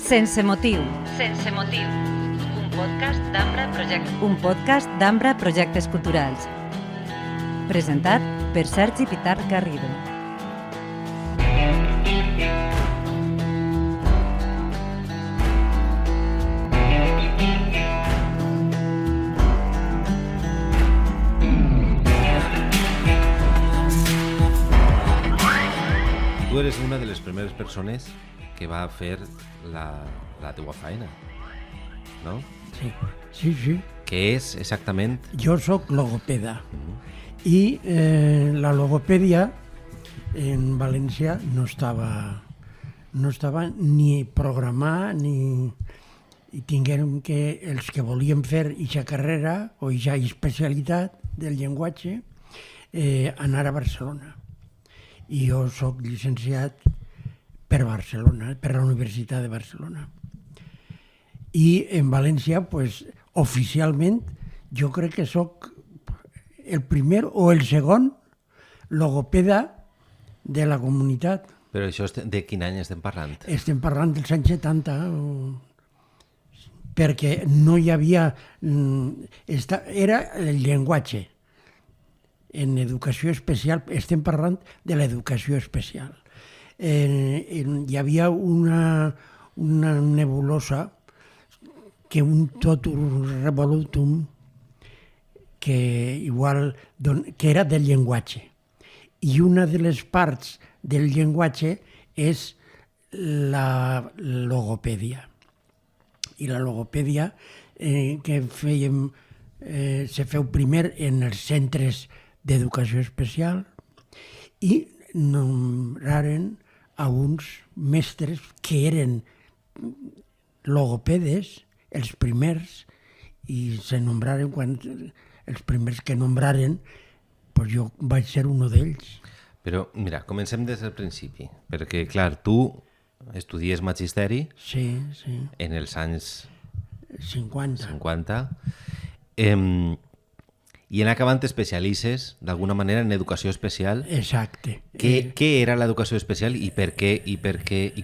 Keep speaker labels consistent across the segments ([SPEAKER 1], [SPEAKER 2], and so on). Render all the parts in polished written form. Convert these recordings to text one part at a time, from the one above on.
[SPEAKER 1] Sense motiu.
[SPEAKER 2] Sense motiu. Un podcast d'Ambra Projectes.
[SPEAKER 1] Un podcast d'Ambra Projectes Culturals. Presentat per Sergi Pitar Garrido.
[SPEAKER 3] Tu eres una de les primeres persones que va fer la teua feina, no?
[SPEAKER 4] Sí.
[SPEAKER 3] Què és exactament?
[SPEAKER 4] Jo sóc logopeda i la logopèdia en València no estava ni programada ni i tinguérem que els que volíem fer eixa carrera o eixa especialitat del llenguatge anar a Barcelona. I jo sóc llicenciat per Barcelona, per la Universitat de Barcelona. I en València, pues, oficialment, jo crec que sóc el primer o el segon logopeda de la comunitat.
[SPEAKER 3] Però això de quin any estem parlant?
[SPEAKER 4] Estem parlant dels anys 70, perquè no hi havia... Era el llenguatge. En educació especial, estem parlant de l'educació especial. Hi havia una nebulosa que un totum revolutum que era del llenguatge. I una de les parts del llenguatge és la logopèdia. I la logopèdia que se feu primer en els centres d'educació especial i nombraren a uns mestres que eren logopedes, els primers, i se nombraren quan els primers que nombraren, pues jo vaig ser un d'ells.
[SPEAKER 3] Però, mira, comencem des del principi, perquè, clar, tu estudies magisteri en els anys 50. I en acabant t'especialitzes, d'alguna manera, en educació especial.
[SPEAKER 4] Exacte.
[SPEAKER 3] Què era l'educació especial i per què i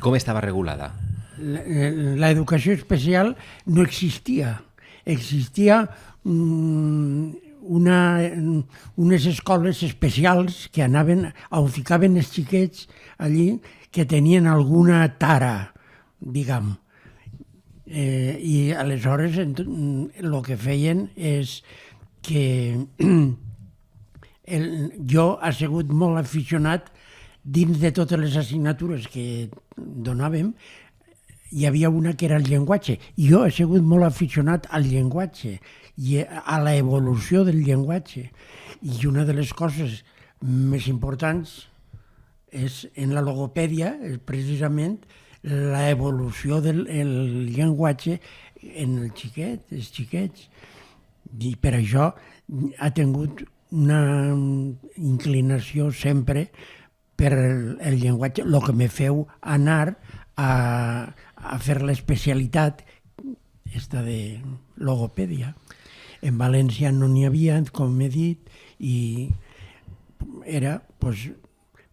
[SPEAKER 3] com estava regulada?
[SPEAKER 4] L'educació especial no existia. Existia unes escoles especials que anaven, on ficaven els xiquets allí que tenien alguna tara, diguem. I aleshores el que feien és que jo he sigut molt aficionat dins de totes les assignatures que donàvem. Hi havia una que era el llenguatge. Jo he sigut molt aficionat al llenguatge i a l'evolució del llenguatge. I una de les coses més importants és en la logopèdia, precisament, l'evolució del llenguatge en els xiquets. I per això ha tingut una inclinació sempre per el llenguatge, el que me feu anar a fer l'especialitat de logopèdia. En València no n'hi havia, com he dit, i era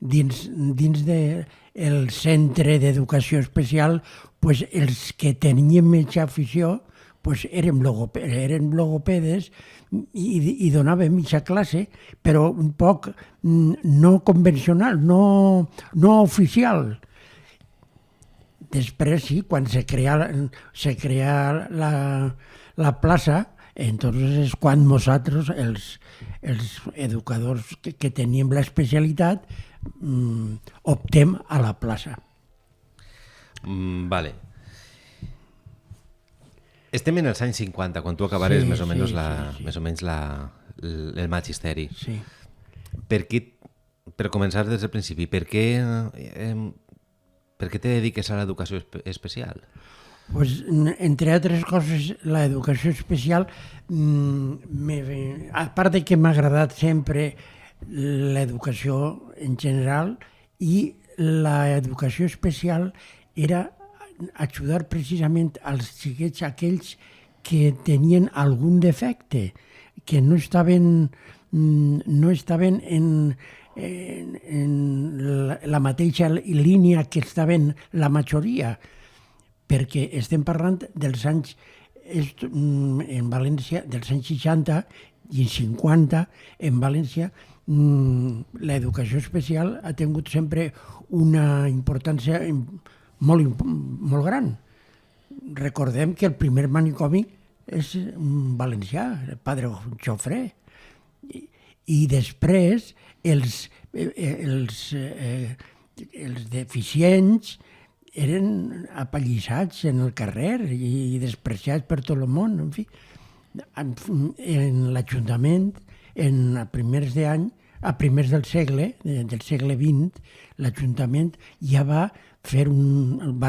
[SPEAKER 4] dins del centre d'educació especial, els que teníem més afició érem logopedes i donàvem aquesta classe, però un poc no convencional, no oficial. Després, sí, quan se crea la plaça, entonces és quan nosaltres, els educadors que teníem l'especialitat, optem a la plaça.
[SPEAKER 3] Vale. Estem en els anys 50, quan tu acabares més o menys el magisteri.
[SPEAKER 4] Sí.
[SPEAKER 3] Per començar des del principi, per què te dediques a l'educació especial?
[SPEAKER 4] Entre altres coses, l'educació especial, a part de que m'ha agradat sempre l'educació en general, i l'educació especial era ajudar precisament als xiquets aquells que tenien algun defecte, que no estaven en la mateixa línia que estaven la majoria. perquè estem parlant dels anys en València, dels anys 60 i 50, en València, l'educació especial ha tingut sempre una importància molt gran. Recordem que el primer manicomi és valencià, el Padre Jofré. I després els deficients eren apallissats en el carrer i despreciats per tot el món. En fi, en l'Ajuntament, a primers del segle XX, l'Ajuntament ja va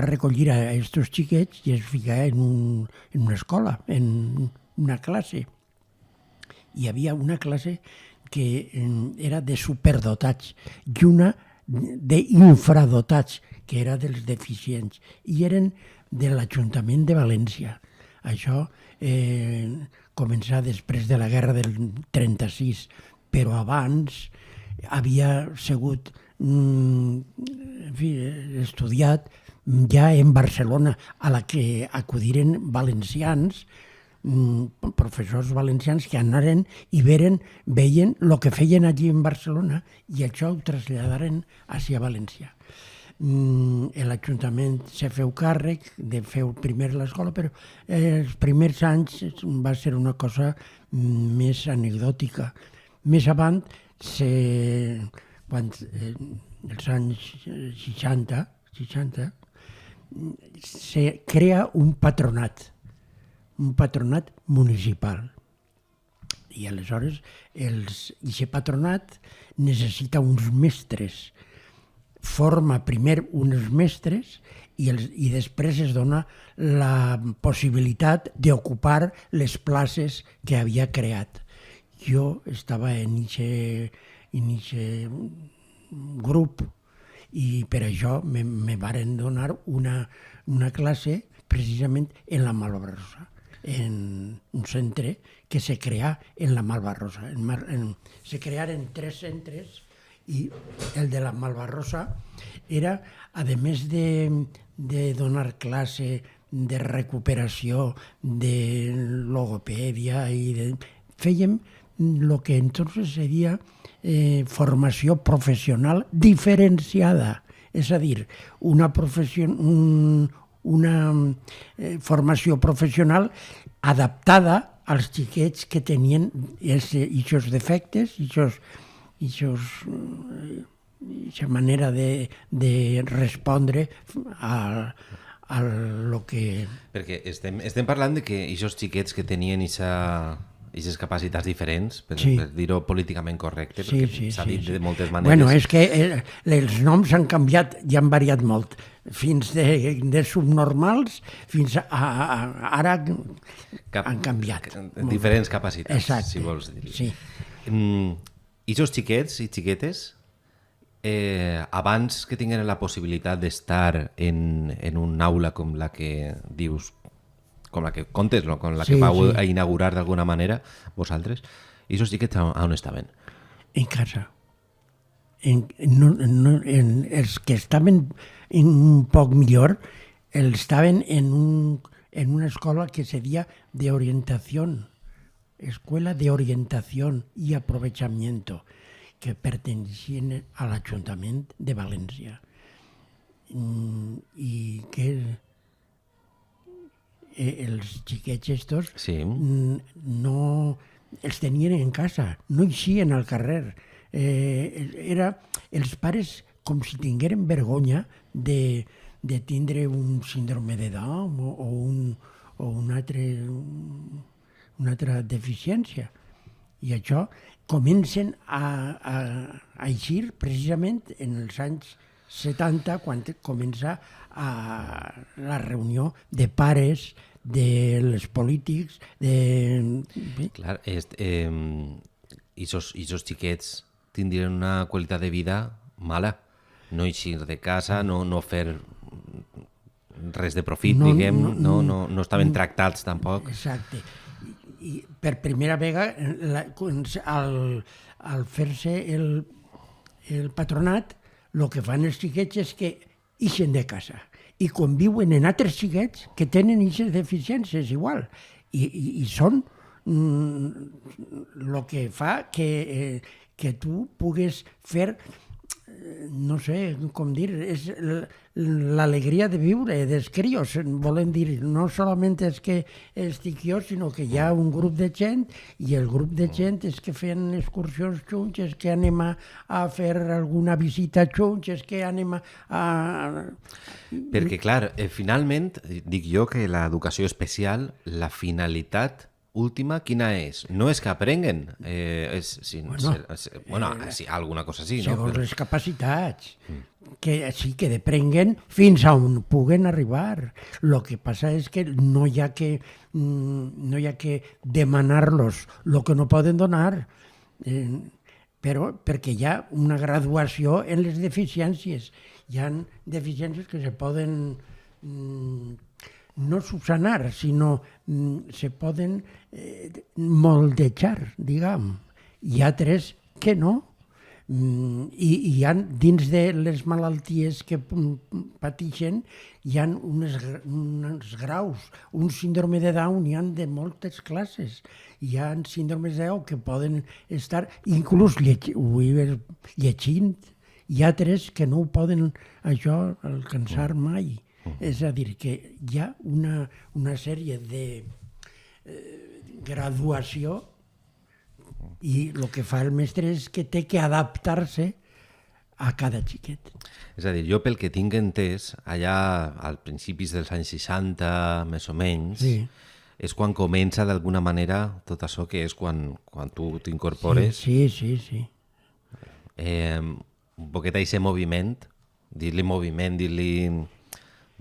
[SPEAKER 4] recollir a aquests xiquets i es ficava en una escola, en una classe. Hi havia una classe que era de superdotats i una d'infradotats, que era dels deficients, i eren de l'Ajuntament de València. Això començà després de la guerra del 36, però abans havia sigut estudiat ja en Barcelona, a la que acudiren valencians, professors valencians que anaren i veien el que feien allí en Barcelona i això ho traslladaren hacia València. L'Ajuntament se feu càrrec de fer primer l'escola, però els primers anys va ser una cosa més anecdòtica. Més avant, quan els anys 60, se crea un patronat municipal. I aleshores, aquest patronat necessita uns mestres. Forma primer uns mestres i després es dona la possibilitat d'ocupar les places que havia creat. Jo estava en aquest grup i per això me varen donar una classe precisament en la Malvarrosa, en un centre que se creà en la Malvarrosa. Se crearen 3 centres i el de la Malvarrosa era, a més de donar classe de recuperació, de logopèdia, fèiem el que entonces seria formació professional diferenciada, és a dir, una formació professional adaptada als xiquets que tenien aquests defectes, aquesta manera de respondre a lo que...
[SPEAKER 3] Perquè estem parlant de que aquests xiquets que tenien aquestes capacitats diferents, per dir-ho políticament correcte, perquè s'ha dit de moltes maneres.
[SPEAKER 4] Bueno, és que els noms han canviat i han variat molt, fins de subnormals fins a ara han canviat.
[SPEAKER 3] Diferents capacitats,
[SPEAKER 4] exacte,
[SPEAKER 3] si vols dir.
[SPEAKER 4] Sí.
[SPEAKER 3] I aquests xiquets i xiquetes, abans que tinguin la possibilitat d'estar en una aula com la que dius, com la que contes, no? Com la que vau inaugurar d'alguna manera, vosaltres, i aquests xiquets on estaven?
[SPEAKER 4] En casa. Els que estaven un poc millor, estaven en una escola que seria de orientación, Escuela de Orientación y Aprovechamiento, que pertenecien a l'Ajuntament de València. I que els xiquets estos no els tenien en casa, no eixien al carrer. Els pares com si tingueren vergonya de tindre un síndrome de Down o una altra deficiència. I això comencen a eixir precisament en els anys 70, quan comença la reunió de pares, dels polítics,
[SPEAKER 3] Clar, i aquests xiquets tindrien una qualitat de vida mala. No eixir de casa, no fer res de profit, diguem, no estaven tractats tampoc.
[SPEAKER 4] Exacte. I per primera vegada, al fer-se el patronat, el que fan els xiquets és que ixen de casa i conviuen en altres xiquets que tenen aquestes deficiències igual. I són el que fa que tu pugues fer, no sé com dir, és l'alegria de viure dels crios, volem dir, no solament és que estic jo, sinó que hi ha un grup de gent, i el grup de gent és que fem excursions junts, és que anem a fer alguna visita junts, és que anem a...
[SPEAKER 3] Perquè, clar, finalment, dic jo que l'educació especial, la finalitat última, quina és? No és que aprenguen, sí, alguna cosa sí, no?
[SPEAKER 4] Segons les capacitats, que sí que deprenguen fins a on puguen arribar. El que passa és que no hi ha que demanar-los el que no poden donar, però perquè hi ha una graduació en les deficiències. Hi ha deficiències que se poden no subsanar, sinó se poden moldejar, diguem. Hi ha altres que no. I hi ha, dins de les malalties que pateixen, hi ha uns graus. Un síndrome de Down hi ha de moltes classes. Hi ha síndromes de Down que poden estar inclús llegint. Hi ha altres que no ho poden alcançar mai. És a dir, que hi ha una sèrie de graduació i el que fa el mestre és que té que adaptar-se a cada xiquet.
[SPEAKER 3] És a dir, jo pel que tinc entès, allà als principis dels anys 60, més o menys,
[SPEAKER 4] Sí.
[SPEAKER 3] és quan comença d'alguna manera tot això que és quan tu t'incorpores.
[SPEAKER 4] Sí.
[SPEAKER 3] Un poquet a aquest moviment, dir-li moviment, dir-li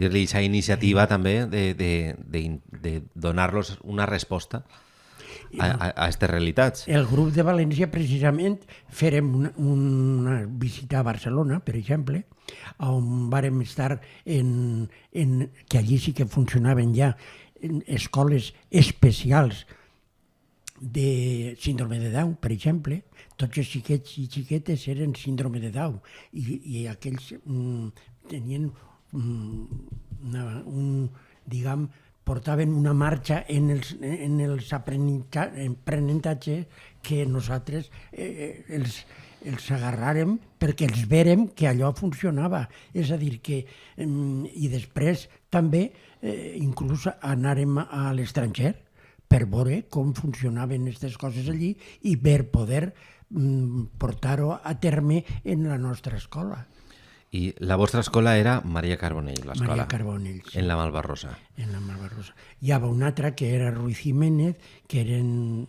[SPEAKER 3] aquesta iniciativa també de donar-los una resposta a aquestes realitats.
[SPEAKER 4] El grup de València, precisament, farem una visita a Barcelona, per exemple, on vàrem estar que allí sí que funcionaven ja escoles especials de síndrome de Down, per exemple. Tots els xiquets i xiquetes eren síndrome de Down i aquells tenien portaven una marxa en els aprenentatges que nosaltres els agarràrem perquè els vèrem que allò funcionava. És a dir, que... I després també inclús anàrem a l'estranger per veure com funcionaven aquestes coses allí i per poder portar-ho a terme en la nostra escola.
[SPEAKER 3] I la vostra escola era Maria Carbonell, l'escola.
[SPEAKER 4] Maria Carbonell, sí.
[SPEAKER 3] En la Malvarrosa.
[SPEAKER 4] En la Malvarrosa. Hi havia una altra que era Ruiz Jiménez, que eren...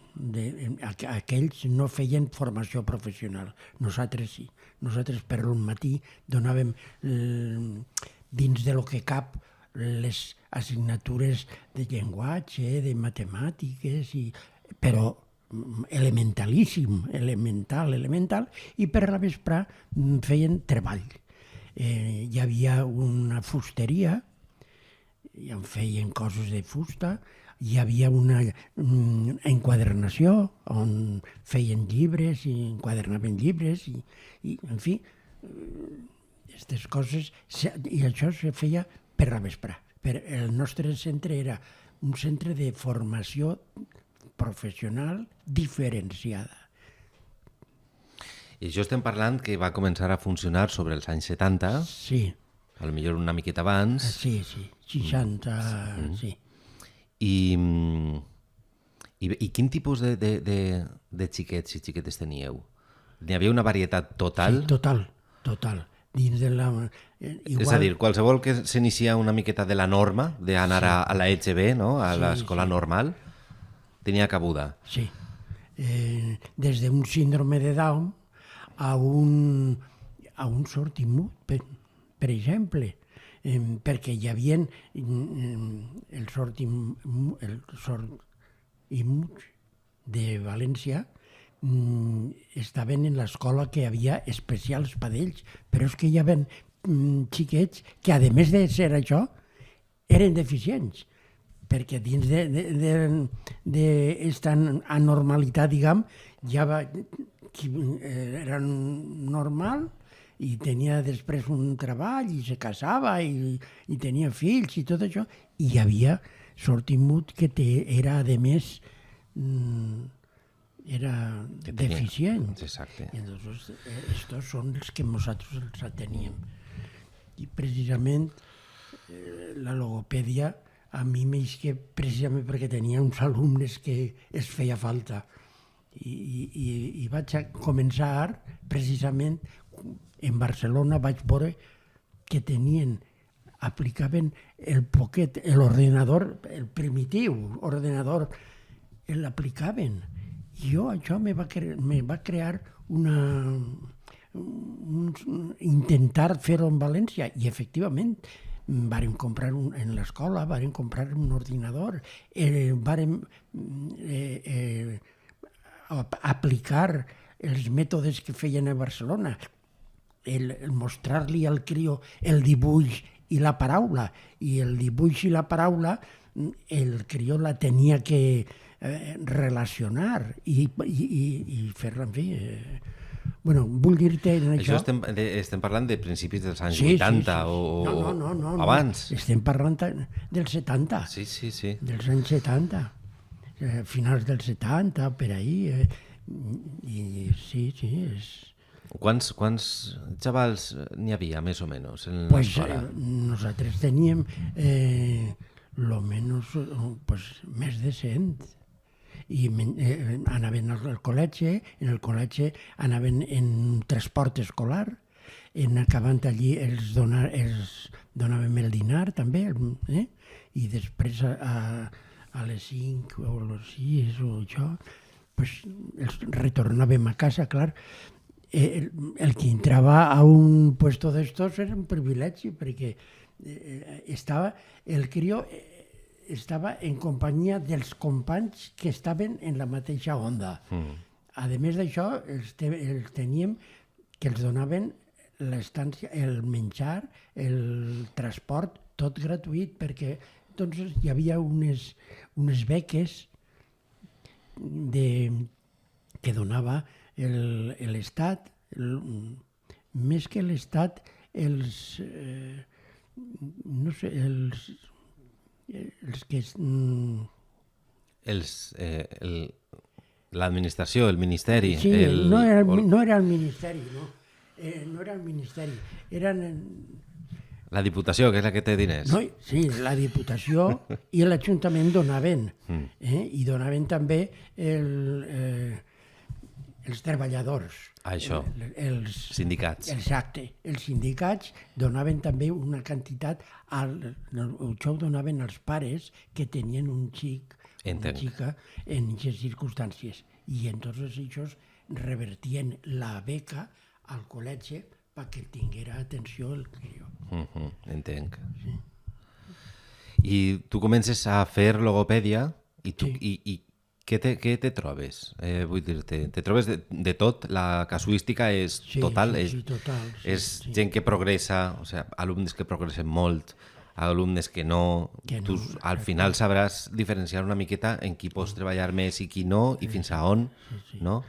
[SPEAKER 4] Aquells no feien formació professional. Nosaltres sí. Nosaltres per un matí donàvem dins de lo que cap les assignatures de llenguatge, de matemàtiques, però elementalíssim, elemental, i per la vesprà feien treball. Hi havia una fusteria, i en feien coses de fusta, hi havia una enquadernació on feien llibres i enquadernaven llibres i en fi, aquestes coses, i això se feia per la vesprà. El nostre centre era un centre de formació professional diferenciada.
[SPEAKER 3] I això estem parlant que va començar a funcionar sobre els anys 70,
[SPEAKER 4] Sí,
[SPEAKER 3] potser una miqueta abans.
[SPEAKER 4] sí, 60, sí.
[SPEAKER 3] I quin tipus de xiquets i xiquetes teníeu? N'hi havia una varietat total?
[SPEAKER 4] Sí, total. Dins de la...
[SPEAKER 3] És a dir, qualsevol que s'inicia una miqueta de la norma, d'anar a la EGB, no? A l'escola normal, tenia cabuda.
[SPEAKER 4] Sí. Des d'un síndrome de Down a un sortimut, per exemple, perquè hi havia el sortimut de València, estaven en l'escola que hi havia especials per ells, però és que hi havia xiquets que, a més de ser això, eren deficients, perquè dins d'esta anormalitat, diguem, ja era normal i tenia després un treball i se casava i tenia fills i tot això, i hi havia sortimut que era, a més, era deficient.
[SPEAKER 3] Exacte.
[SPEAKER 4] I entonces, estos són els que nosaltres els ateníem. I precisament la logopèdia a mi m'isque precisament perquè tenia uns alumnes que es feia falta. I vaig a començar precisament en Barcelona, vaig veure que aplicaven l'ordenador, el primitiu ordenador, l'aplicaven. I això me va crear intentar fer-ho en València, i efectivament vàrem comprar en l'escola, vàrem comprar un ordinador, vàrem aplicar els mètodes que feien a Barcelona, el mostrar-li al crió el dibuix i la paraula, i el dibuix i la paraula el crió la tenia que relacionar i fer-la, en fi... Bueno, vull dir-te en això...
[SPEAKER 3] Això estem parlant de principis dels anys 80 o
[SPEAKER 4] no,
[SPEAKER 3] abans?
[SPEAKER 4] Estem parlant dels 70.
[SPEAKER 3] Sí.
[SPEAKER 4] Dels anys 70. Finals dels 70, per ahí. I sí, és...
[SPEAKER 3] Quants xavals n'hi havia, més o menys, en
[SPEAKER 4] Pues
[SPEAKER 3] l'escola?
[SPEAKER 4] nosaltres teníem lo menos més de 100. I anaven al col·legi, en el col·legi anaven en transport escolar, acabant allí els donàvem el dinar també, i després a les 5 o les 6 o això, pues, els retornàvem a casa, clar. El que entrava a un puesto d'estos era un privilegi, perquè el crió estava en companyia dels companys que estaven en la mateixa onda. A més d'això, els teníem que els donaven l'estància, el menjar, el transport, tot gratuït, perquè doncs, hi havia unes beques que donava l'Estat, més que l'Estat, no sé, els que...
[SPEAKER 3] L'administració, el ministeri...
[SPEAKER 4] Sí, no era el ministeri, no. No era el ministeri. Eren...
[SPEAKER 3] La Diputació, que és la que té diners.
[SPEAKER 4] No, sí, la Diputació i l'Ajuntament donaven. I donaven també els treballadors.
[SPEAKER 3] Això, els sindicats.
[SPEAKER 4] Exacte. Els sindicats donaven també una quantitat, això ho donaven els pares que tenien un xic, una xica en aquestes circumstàncies. I entonces ells revertien la beca al col·legi perquè tinguera atenció el crió.
[SPEAKER 3] Entenc.
[SPEAKER 4] Sí.
[SPEAKER 3] I tu comences a fer logopèdia i què te trobes? Vull dir-te, te trobes de tot? La casuística és total?
[SPEAKER 4] Sí, total.
[SPEAKER 3] És gent que progressa, o sigui, alumnes que progressen molt, alumnes que no... Tu al final sabràs diferenciar una miqueta en qui pots treballar més i qui no, i fins a on, no?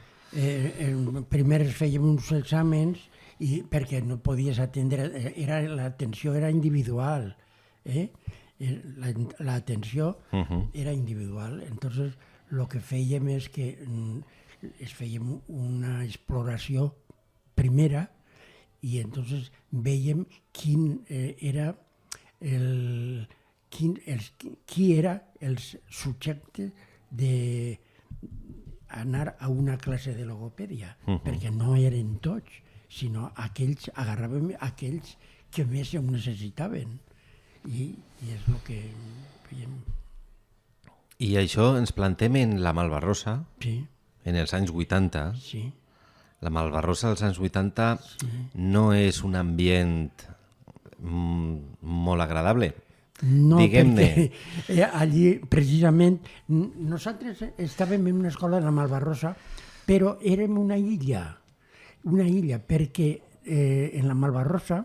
[SPEAKER 4] Primer fèiem uns exàmens perquè no podies atendre, l'atenció era individual, l'atenció era individual, entonces el que fèiem és que fèiem una exploració primera i entonces veiem qui era el subjecte d'anar a una classe de logopèdia, perquè no eren tots, sinó agarràvem aquells que més ho necessitaven. I és el que fèiem.
[SPEAKER 3] I això ens plantem en la Malvarrosa, en els anys 80.
[SPEAKER 4] Sí.
[SPEAKER 3] La Malvarrosa dels anys 80 no és un ambient molt agradable.
[SPEAKER 4] No,
[SPEAKER 3] diguem-ne.
[SPEAKER 4] Perquè allí, precisament, nosaltres estàvem en una escola de la Malvarrosa, però érem una illa, perquè en la Malvarrosa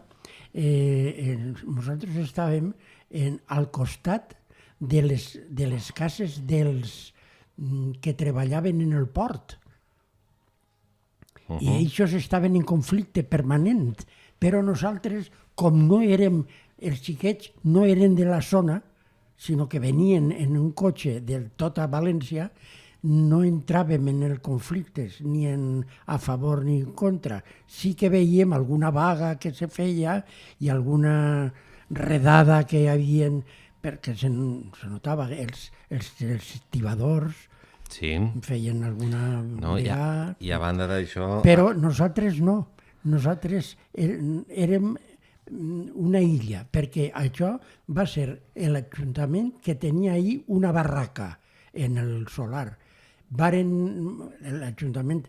[SPEAKER 4] nosaltres estàvem al costat de les cases dels que treballaven en el port. I ells estaven en conflicte permanent Però nosaltres, com no érem, els xiquets no eren de la zona, sinó que venien en un cotxe de tota València, no entràvem en els conflictes, ni a favor ni en contra. Sí que veiem alguna vaga que se feia i alguna redada que hi havia, perquè se notava, els estibadors
[SPEAKER 3] Sí.
[SPEAKER 4] feien alguna
[SPEAKER 3] No,
[SPEAKER 4] vegada.
[SPEAKER 3] I a banda d'això...
[SPEAKER 4] Però nosaltres no. Nosaltres érem una illa, perquè això va ser l'Ajuntament que tenia ahir una barraca en el solar. L'Ajuntament,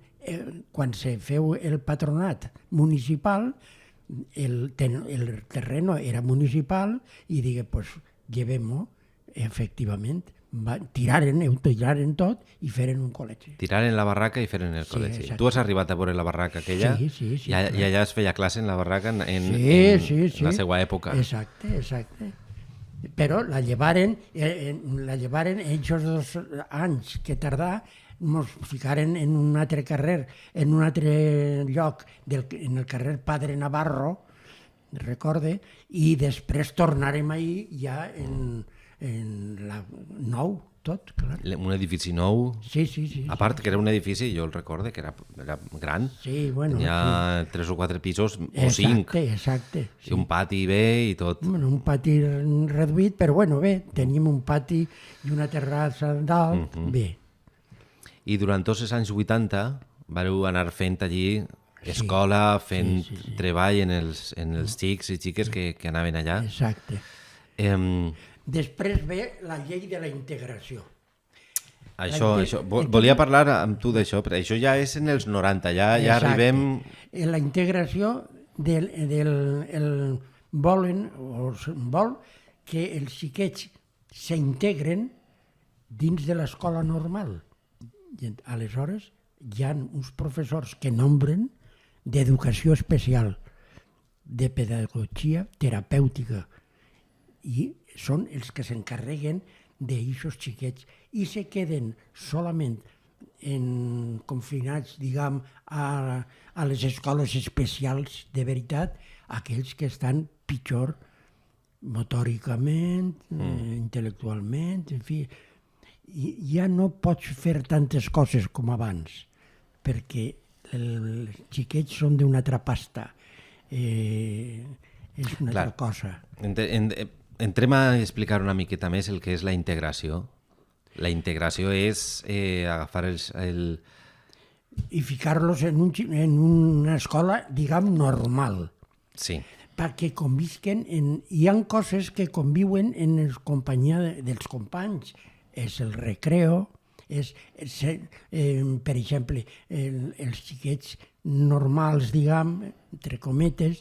[SPEAKER 4] quan se feu el patronat municipal, el terreno era municipal i digué, pues, llevem-ho, efectivament. Tiraren tot i feren un col·legi.
[SPEAKER 3] Tiraren la barraca i feren el col·legi.
[SPEAKER 4] exacte.
[SPEAKER 3] Tu has arribat a veure la barraca aquella?
[SPEAKER 4] Sí,
[SPEAKER 3] I allà es feia classe en la barraca en la seva època.
[SPEAKER 4] Exacte. Però la llevaren aquests 2 anys que tardà, ens ficaren en un altre carrer, en un altre lloc, en el carrer Padre Navarro, recorde, i després tornarem ahir ja en la nou, tot, clar.
[SPEAKER 3] Un edifici nou.
[SPEAKER 4] Sí.
[SPEAKER 3] A part que era un edifici, jo el recorde, que era gran.
[SPEAKER 4] Sí, bueno.
[SPEAKER 3] Tenia 3 o 4 pisos o 5.
[SPEAKER 4] Exacte.
[SPEAKER 3] I un pati bé i tot.
[SPEAKER 4] Bueno, un pati reduït, però bueno, bé, teníem un pati i una terrassa dalt, bé.
[SPEAKER 3] I durant tots els anys 80 vareu anar fent allí escola, fent treball en els xics i xiques que anaven allà.
[SPEAKER 4] Exacte. Després ve la llei de la integració.
[SPEAKER 3] Volia parlar amb tu d'això, però això ja és en els 90, ja arribem...
[SPEAKER 4] En la integració vol que els xiquets s'integren dins de l'escola normal. I aleshores hi ha uns professors que nombren d'educació especial, de pedagogia terapèutica, i són els que s'encarreguen d'aixos xiquets i se queden solament confinats, diguem, a les escoles especials de veritat, aquells que estan pitjor motòricament, intel·lectualment, en fi. I ja no pots fer tantes coses com abans, perquè els xiquets són d'una altra pasta. És una altra cosa.
[SPEAKER 3] Entrem a explicar una miqueta més el que és la integració. La integració és agafar
[SPEAKER 4] i ficar-los en una escola, diguem, normal.
[SPEAKER 3] Sí.
[SPEAKER 4] Perquè convisquen hi ha coses que conviuen en la companyia dels companys. És el recreo, per exemple, els xiquets normals, diguem, entre cometes,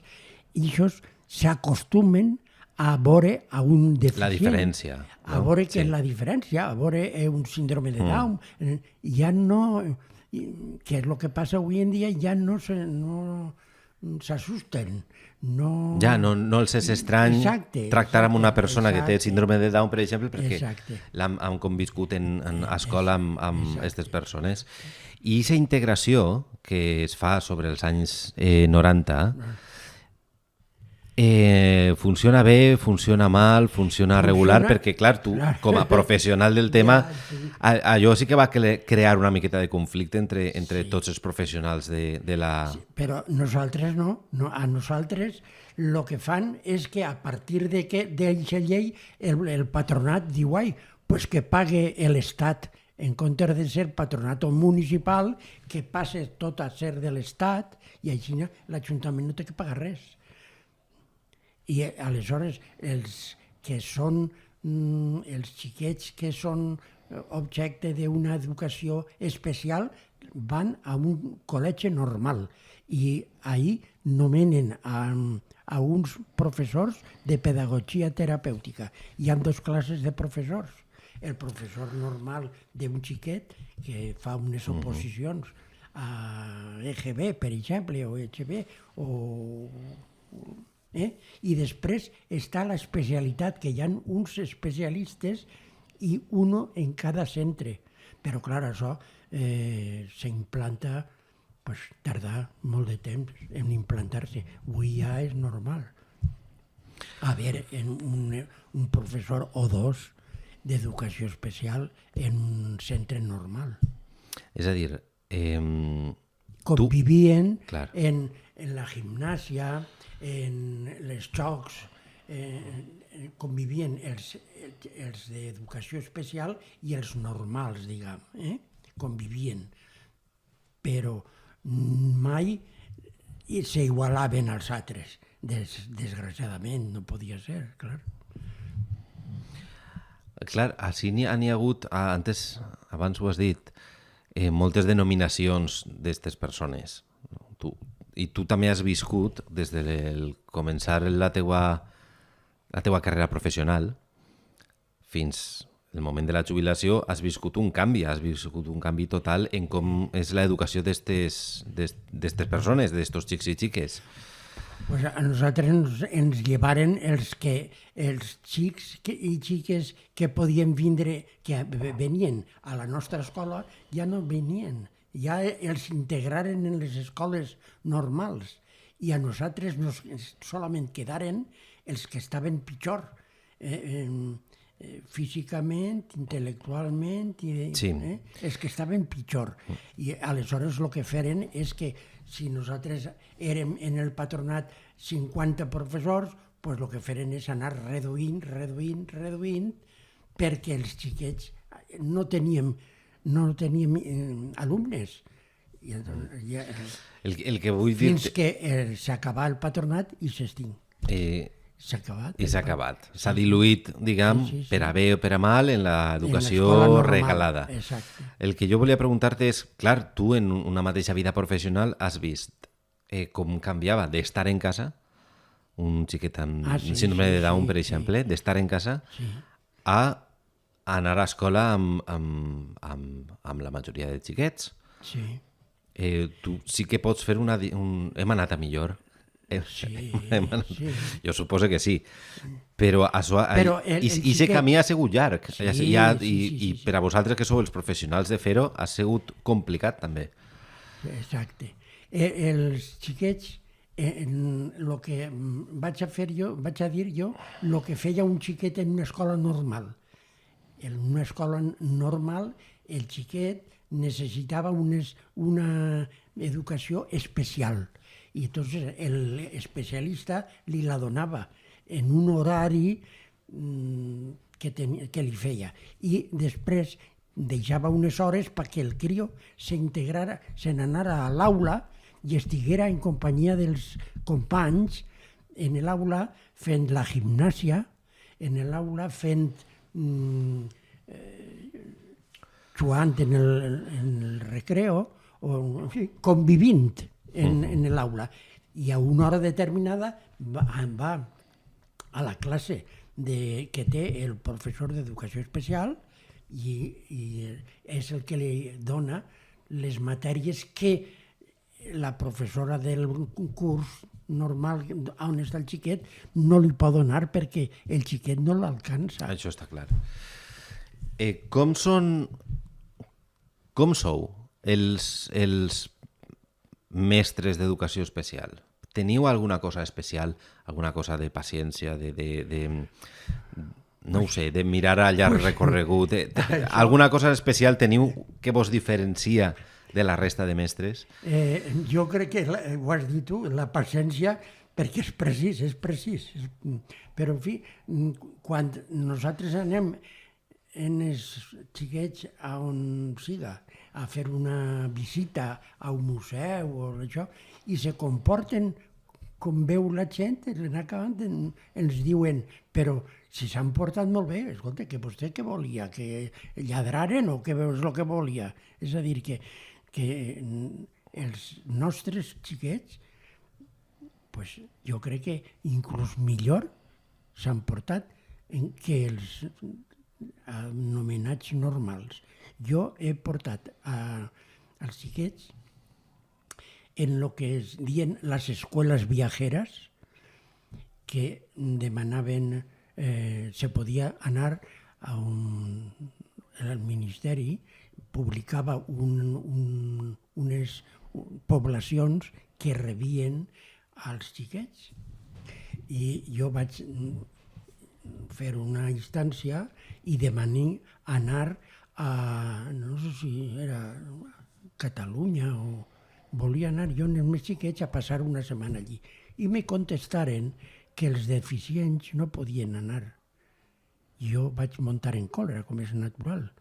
[SPEAKER 4] i ells s'acostumen a veure a un deficient.
[SPEAKER 3] La diferència.
[SPEAKER 4] A veure què és la diferència, a veure un síndrome de Down. Ja no... Què és el que passa avui en dia? Ja no s'assusten.
[SPEAKER 3] Ja, no els és estrany tractar amb una persona que té síndrome de Down, per exemple, perquè han conviscut a escola amb aquestes persones. I aquesta integració que es fa sobre els anys 90 funciona bé, funciona mal, funciona regular, perquè, clar, tu, com a professional del tema, allò sí que va crear una miqueta de conflicte entre tots els professionals de la...
[SPEAKER 4] Però nosaltres no. A nosaltres el que fan és que a partir d'aquesta llei el patronat diu pues que pague l'Estat, en comptes de ser patronat municipal, que passe tot a ser de l'Estat, i així l'Ajuntament no té que pagar res. I aleshores els xiquets que són objecte d'una educació especial van a un col·legi normal i ahir nomenen a uns professors de pedagogia terapèutica. Hi ha 2 classes de professors. El professor normal d'un xiquet que fa unes oposicions a EGB, per exemple, o EGB, i després està l'especialitat, que hi ha uns especialistes i un en cada centre. Però, clar, això s'implanta pues, tardar molt de temps en implantar-se. Avui ja és normal. A veure, un professor o dos d'educació especial en un centre normal.
[SPEAKER 3] És a dir,
[SPEAKER 4] Convivien
[SPEAKER 3] Clar.
[SPEAKER 4] en la gimnàsia, en les jocs, convivien els d'educació especial i els normals, diguem, convivien. Però mai s'igualaven als altres. Desgraciadament, no podia ser, clar.
[SPEAKER 3] Clar, així n'hi ha hagut, abans ho has dit, moltes denominacions d'aquestes persones. I tu també has viscut, des de començar la teua carrera professional fins el moment de la jubilació, has viscut un canvi total en com és l'educació d'aquestes persones, d'aquests xics i xiques.
[SPEAKER 4] Pues a nosaltres ens llevaren els xics i xiques que podien vindre, que venien a la nostra escola, ja no venien. Ja els integraren en les escoles normals. I a nosaltres solament quedaren els que estaven pitjor, físicament, intel·lectualment,
[SPEAKER 3] Sí.
[SPEAKER 4] Els que estaven pitjor. I aleshores el que feren és que si nosaltres érem en el patronat 50 professors, doncs el que feren és anar reduint, perquè els xiquets no teníem alumnes. I
[SPEAKER 3] El que vull dir...
[SPEAKER 4] fins que s'acabà el patronat i s'extinc. S'ha acabat.
[SPEAKER 3] I s'ha acabat. S'ha diluït, diguem,
[SPEAKER 4] Sí.
[SPEAKER 3] per a bé o per a mal, en l'educació
[SPEAKER 4] l'escola normal,
[SPEAKER 3] regalada.
[SPEAKER 4] exacte.
[SPEAKER 3] El que jo volia preguntar-te és, clar, tu en una mateixa vida professional has vist com canviava d'estar en casa, un xiquet amb síndrome de Down, per exemple, d'estar en casa, a anar a escola amb la majoria de xiquets.
[SPEAKER 4] Sí.
[SPEAKER 3] Tu sí que pots fer hem anat a millor.
[SPEAKER 4] Sí.
[SPEAKER 3] Jo suposo que sí, però això,
[SPEAKER 4] Però
[SPEAKER 3] i aquest camí ha sigut llarg, i
[SPEAKER 4] sí.
[SPEAKER 3] per a vosaltres que sou els professionals de fer-ho ha sigut complicat també.
[SPEAKER 4] Exacte. Els xiquets, el que vaig a dir jo, el que feia un xiquet en una escola normal. En una escola normal, el xiquet necessitava una educació especial. I entonces l'especialista li la donava en un horari que li feia. I després deixava unes hores perquè el crio s'integrara, se n'anara a l'aula i estiguera en companyia dels companys en l'aula fent la gimnàsia, en l'aula fent jugant en el recreo, o convivint en l'aula. I a una hora determinada va a la classe que té el professor d'educació especial i és el que li dona les matèries que la professora del curs normal on està el xiquet no li pot donar perquè el xiquet no l'alcança.
[SPEAKER 3] Això està clar. Com sou els mestres d'educació especial? Teniu alguna cosa especial, alguna cosa de paciència, no ho sé, de mirar a llarg recorregut? Alguna cosa especial teniu que vos diferencia de la resta de mestres?
[SPEAKER 4] Jo crec que ho has dit tu, la paciència, perquè és precís. Però, en fi, quan nosaltres anem en els xiquets a on siga, a fer una visita a un museu o això, i se comporten com veu la gent, ens diuen, però si s'han portat molt bé, escolta, que vostè què volia? Que lladraren o què és el que volia? És a dir, que els nostres xiquets, pues, jo crec que inclús millor s'han portat que els anomenats normals. Jo he portat als xiquets en el que es diuen les escoles viajeres, que demanaven, se podia anar al Ministeri, publicava poblacions que rebien als xiquets. I jo vaig fer una instància i demanar anar a, no sé si era Catalunya o... Volia anar jo amb els meus xiquets a passar una setmana allí. I me contestaren que els deficients no podien anar. Jo vaig muntar en còlera, com és natural.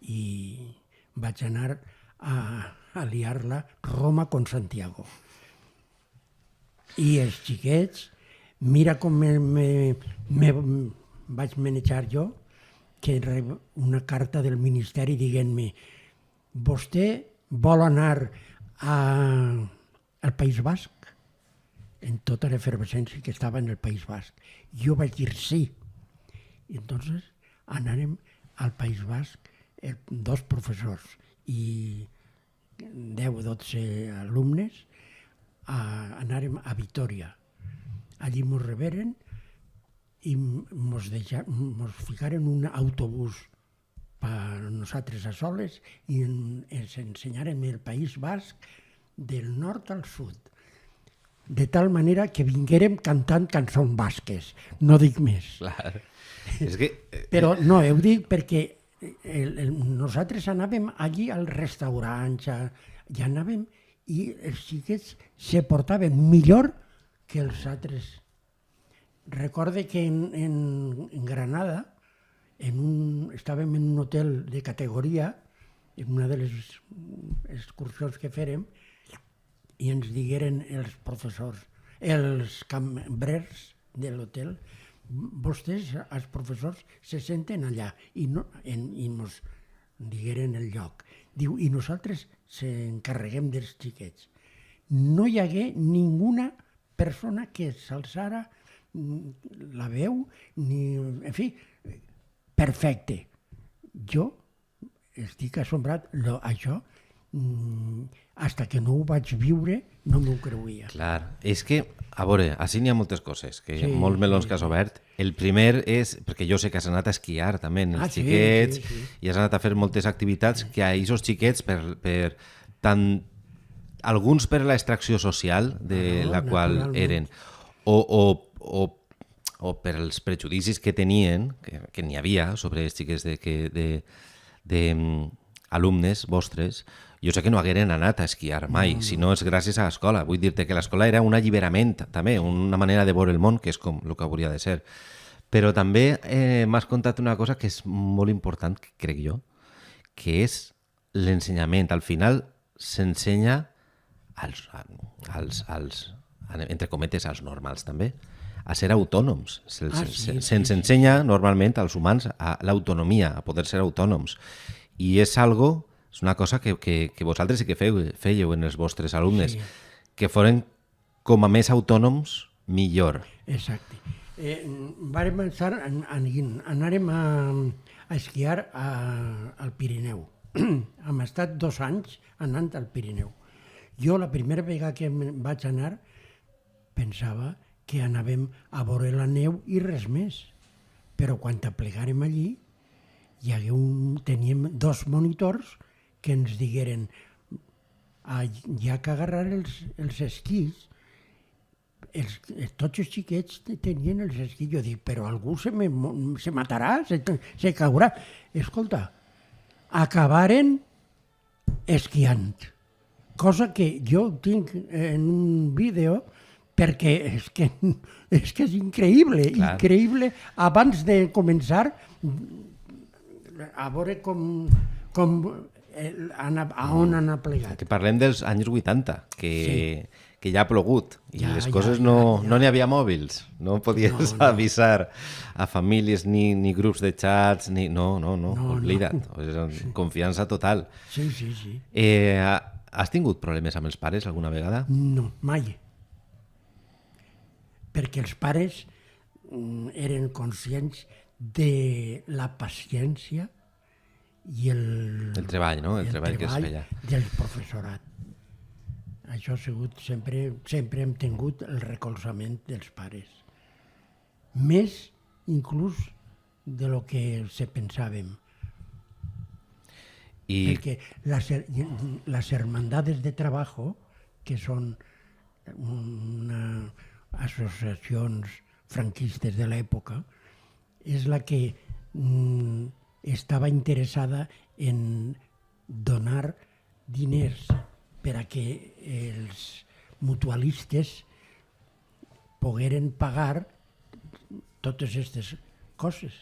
[SPEAKER 4] I vaig anar a liar-la Roma con Santiago. I els xiquets, mira com me vaig manejar jo, que rep una carta del Ministeri dient-me vostè vol anar al País Basc? En tota l'efervescència que estava en el País Basc. Jo vaig dir sí. I entonces anàrem al País Basc, 2 professors i 10 o 12 alumnes, anàrem a Vitòria. Allí mos reberen i mos ficaren un autobús per nosaltres a soles i ens ensenyaren el País Basc del nord al sud. De tal manera que vinguérem cantant cançons basques. No dic més.
[SPEAKER 3] Clar. És que...
[SPEAKER 4] Però no, ho dic perquè nosaltres anàvem allí als restaurants, ja anàvem i els xiquets se portaven millor que els altres. Recorde que en Granada estàvem en un hotel de categoria, en una de les excursions que fèrem, i ens digueren els professors, els cambrers de l'hotel, vostès, els professors, se senten allà i ens digueren el lloc. Diu, i nosaltres s'encarreguem dels xiquets. No hi hagué ninguna persona que s'alçara la veu, ni... En fi, perfecte. Jo estic assombrat. Això, hasta que no ho vaig viure, no m'ho creuia.
[SPEAKER 3] Clar, és que, a veure, així n'hi ha moltes coses, que molts melons que has obert. El primer és, perquè jo sé que has anat a esquiar també, els xiquets, i has anat a fer moltes activitats que a aquests xiquets, per tant, alguns per l'extracció social de la qual eren, o per els prejudicis que tenien, que n'hi havia sobre els xiquets d'alumnes vostres, jo sé que no hagueren anat a esquiar mai, si no és gràcies a l'escola. Vull dir-te que l'escola era un alliberament, també, una manera de veure el món, que és com el que hauria de ser. Però també m'has contat una cosa que és molt important, crec jo, que és l'ensenyament. Al final s'ensenya entre cometes, als normals també, a ser autònoms. Se'ns ensenya normalment als humans a l'autonomia, a poder ser autònoms. I és una cosa que vosaltres sí que fèieu en els vostres alumnes, que foren com a més autònoms, millor.
[SPEAKER 4] Exacte. Vàrem pensar, anàrem a esquiar al Pirineu. Hem estat 2 anys anant al Pirineu. Jo la primera vegada que vaig anar pensava que anàvem a veure la neu i res més. Però quan aplegàrem allí, teníem 2 monitors que ens digueren hi ha que agarrar els esquís. Tots els xiquets tenien els esquís. Jo dic, però algú se matarà, se caurà. Escolta, acabaren esquiant. Cosa que jo tinc en un vídeo perquè és que és increïble, increïble. Abans de començar, a veure a on han plegat.
[SPEAKER 3] Que parlem dels anys 80, que ja ha plogut i les coses no n'hi havia mòbils, no podies avisar a famílies ni grups de xats, no, oblida't, confiança total.
[SPEAKER 4] Sí.
[SPEAKER 3] Has tingut problemes amb els pares alguna vegada?
[SPEAKER 4] No, mai. Perquè els pares eren conscients de la paciència i el
[SPEAKER 3] treball, no? El treball que es feia.
[SPEAKER 4] Del professorat. Això ha sigut sempre hem tingut el recolzament dels pares. Més, inclús, de lo que se pensàvem. Perquè las hermandades de trabajo, que són associacions franquistes de l'època, és la que estava interessada en donar diners per a que els mutualistes pogueren pagar totes aquestes coses.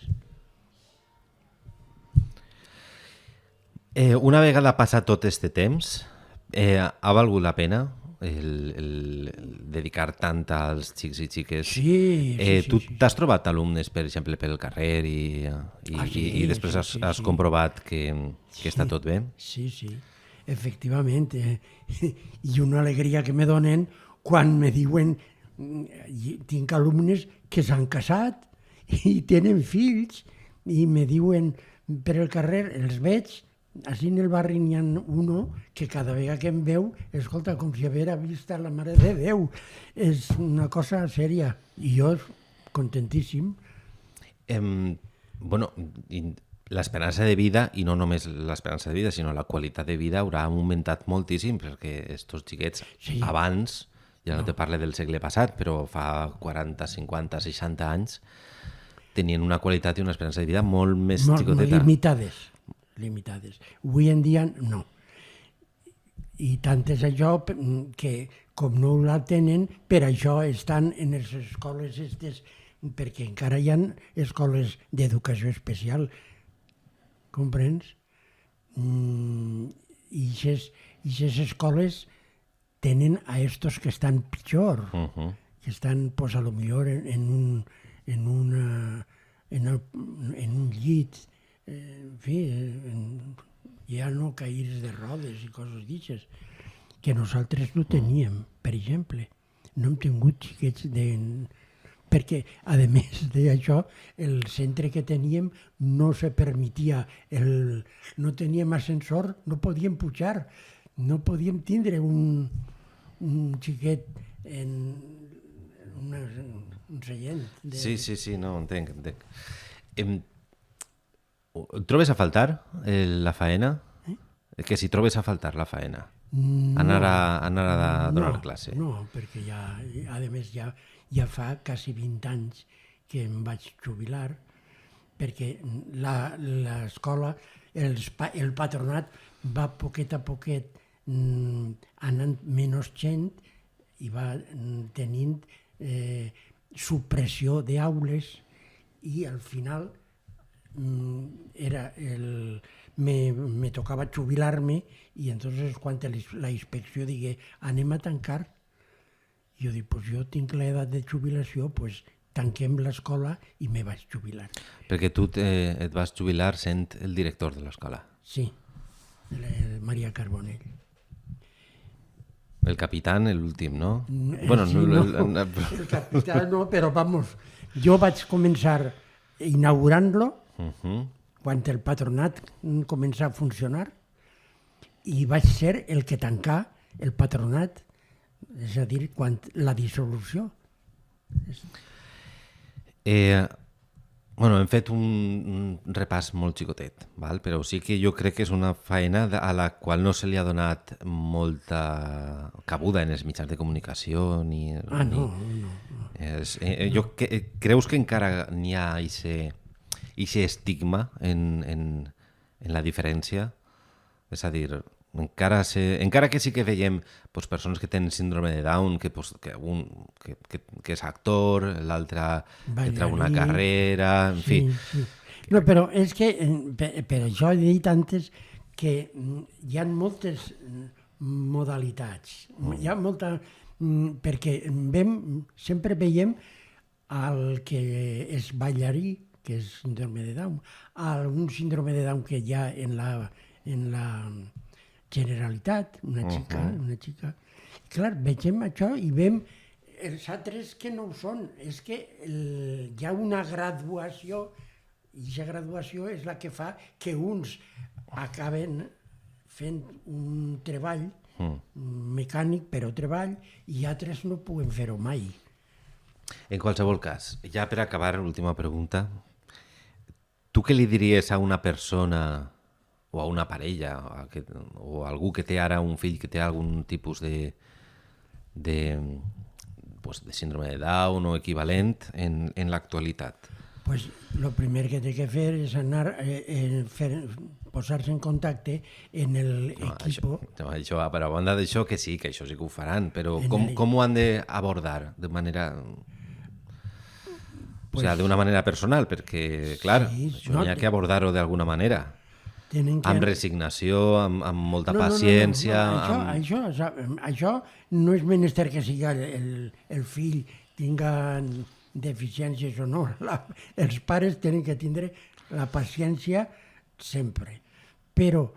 [SPEAKER 3] Una vegada passat tot este temps, ha valgut la pena el dedicar tant als xics i xiques?
[SPEAKER 4] Sí.
[SPEAKER 3] Tu t'has trobat alumnes, per exemple, pel carrer i després has comprovat que està tot bé?
[SPEAKER 4] Sí, efectivament. I una alegria que me donen quan me diuen, tinc alumnes que s'han casat i tenen fills i me diuen per el carrer, els veig. Així en el barri n'hi ha uno que cada vegada que em veu, escolta, com si haguera vist la Mare de Déu. És una cosa sèria. I jo, contentíssim.
[SPEAKER 3] Bueno, l'esperança de vida, i no només l'esperança de vida, sinó la qualitat de vida haurà augmentat moltíssim, perquè estos xiquets abans, ja no te parle del segle passat, però fa 40, 50, 60 anys, tenien una qualitat i una esperança de vida molt més xicoteta.
[SPEAKER 4] Limitades. Avui en dia no. I tant és això que com no la tenen, per això estan en les escoles aquestes, perquè encara hi ha escoles d'educació especial. Comprens? I aquestes escoles tenen a estos que estan pitjor, que estan, pues, a lo millor en un llit, en fi, ja no caïres de rodes i coses d'aixes, que nosaltres no teníem, per exemple. No hem tingut xiquets perquè, a més d'això, el centre que teníem no se permetia, no teníem ascensor, no podíem pujar, no podíem tindre un xiquet en un seient.
[SPEAKER 3] Sí, no, entenc. Trobes a faltar la faena? Que si trobes a faltar la faena? Anar a donar classe?
[SPEAKER 4] No, perquè a més ja fa quasi 20 anys que em vaig jubilar, perquè l'escola, el patronat va poquet a poquet anant menys gent i va tenint supressió d'aules i al final me tocava jubilar-me i entonces quan la inspecció digué anem a tancar, jo dic, pues jo tinc l'edat de jubilació, pues tanquem l'escola i me vaig jubilar.
[SPEAKER 3] Perquè tu et vas jubilar sent el director de l'escola.
[SPEAKER 4] Sí, Maria Carbonell.
[SPEAKER 3] El capitán, l'últim, no?
[SPEAKER 4] Bueno, sí, el capitán no, però vamos, jo vaig començar inaugurant-lo quan el patronat comença a funcionar i vaig ser el que tancà el patronat, és a dir, quan la dissolució.
[SPEAKER 3] Hem fet un repàs molt xicotet, però sí que jo crec que és una feina a la qual no se li ha donat molta cabuda en els mitjans de comunicació.
[SPEAKER 4] No.
[SPEAKER 3] Creus que encara n'hi ha aquest estigma en la diferència? És a dir, encara que sí que veiem persones que tenen síndrome de Down, que és actor, l'altre que treu una carrera, en fi.
[SPEAKER 4] No, però és que per això he dit antes que hi ha moltes modalitats. Hi ha molta... perquè sempre veiem el que és ballarí, que és síndrome de Down, algun síndrome de Down que hi ha en la Generalitat, una xica. Clar, vegem això i veiem els altres que no ho són. És que hi ha una graduació i aquesta graduació és la que fa que uns acaben fent un treball mecànic, però treball, i altres no puguen fer-ho mai.
[SPEAKER 3] En qualsevol cas, ja per acabar, l'última pregunta. Tu què li diries a una persona o a una parella, o a algú que té ara un fill que té algun tipus de síndrome de Down o equivalent en l'actualitat?
[SPEAKER 4] Pues lo primer que té que fer és anar posar-se en contacte en l'equipo.
[SPEAKER 3] Això, però a banda d'això, que sí, que això sí que ho faran, però com ho han d'abordar de manera... O sigui, d'una manera personal, perquè, clar, això n'hi ha que abordar-ho d'alguna manera. Amb resignació, amb molta paciència...
[SPEAKER 4] Això no és menester que siga el fill tinga deficiències o no. Els pares tenen que tindre la paciència sempre. Però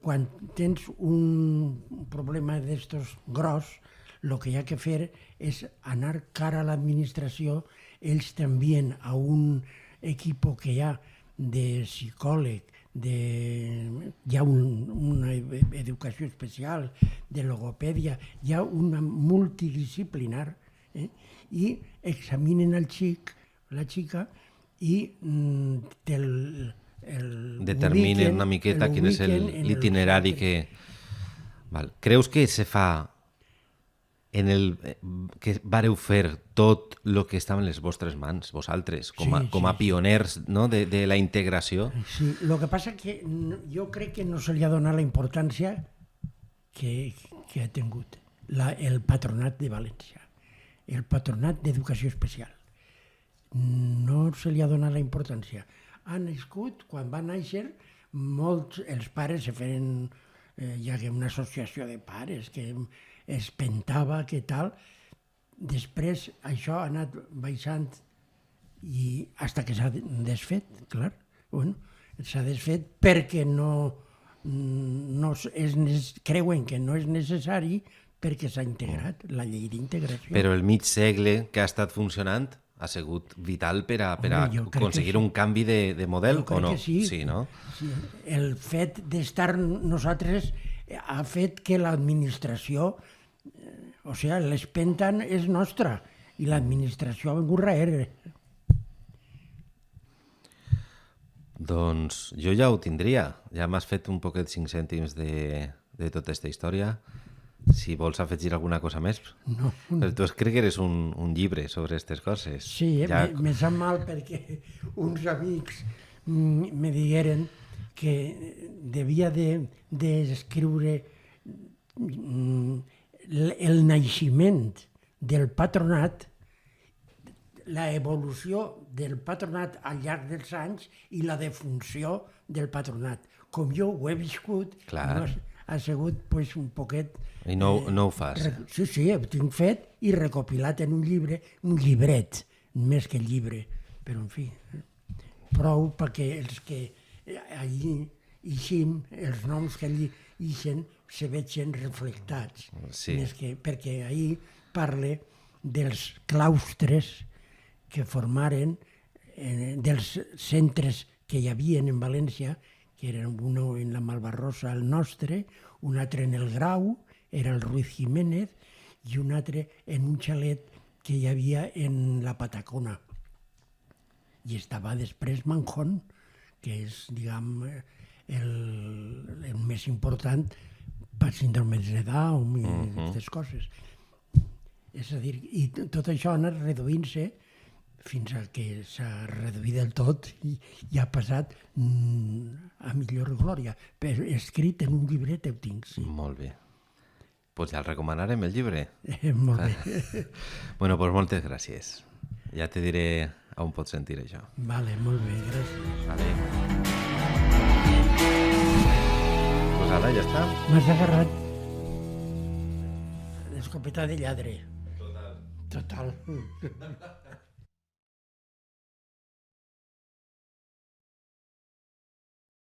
[SPEAKER 4] quan tens un problema d'estos gros, el que hi ha que fer és anar cara a l'administració. Ells t'envien a un equip que hi ha de psicòleg, hi ha una educació especial, de logopèdia, hi ha una multidisciplinar, i examinen el xic, la xica, i
[SPEAKER 3] determinen una miqueta quin és l'itinerari que... Creus que se fa que vareu fer tot el que estava en les vostres mans, vosaltres, com a pioners de la integració?
[SPEAKER 4] Sí, el que passa que jo crec que no se li ha donat la importància que ha tingut el Patronat de València, el Patronat d'Educació Especial. No se li ha donat la importància. Ha nascut, quan va néixer, molts, els pares se feien, hi ha una associació de pares que es pentava, que tal. Després això ha anat baixant i fins que s'ha desfet, clar. Bueno, s'ha desfet perquè creuen que no és necessari perquè s'ha integrat la llei d'integració.
[SPEAKER 3] Però el mig segle que ha estat funcionant ha sigut vital per a aconseguir un canvi de model, o no?
[SPEAKER 4] Sí, no? El fet d'estar nosaltres ha fet que l'administració, o sigui, l'espenta és nostra i l'administració ha vingut darrere.
[SPEAKER 3] Doncs jo ja ho tindria. Ja m'has fet un poquet 5 cèntims de tota aquesta història. Si vols afegir alguna cosa més.
[SPEAKER 4] No.
[SPEAKER 3] Tu crec que eres un llibre sobre aquestes coses.
[SPEAKER 4] Sí, me sap mal perquè uns amics me digueren que devia d'escriure el naixement del patronat, l'evolució del patronat al llarg dels anys i la defunció del patronat. Com jo ho he viscut, ha sigut un poquet...
[SPEAKER 3] I no ho fas?
[SPEAKER 4] Sí, ho tinc fet i recopilat en un llibre, un llibret, més que llibre, però en fi, prou perquè els que allí ixim, els noms que allí ixen, se vegin reflectats. Perquè ahir parle dels claustres que formaren, dels centres que hi havia en València, que eren un en la Malvarrosa, el nostre, un altre en el Grau, era el Ruiz Jiménez, i un altre en un xalet que hi havia en la Patacona. I estava després Manjón, que és, diguem, el més important per síndromes de Down i aquestes coses. És a dir, i tot això ha anat reduint-se fins a que s'ha reduït del tot i ha passat a millor glòria. Però escrit en un llibret ho tinc, sí.
[SPEAKER 3] Molt bé. Doncs ja el recomanarem, el llibre.
[SPEAKER 4] Molt bé.
[SPEAKER 3] Bueno, doncs moltes gràcies. Ja te diré on pots sentir això.
[SPEAKER 4] Vale, molt bé, gràcies.
[SPEAKER 3] Vale. Doncs ara ja està.
[SPEAKER 4] M'has agarrat l'escopeta de lladre. Total.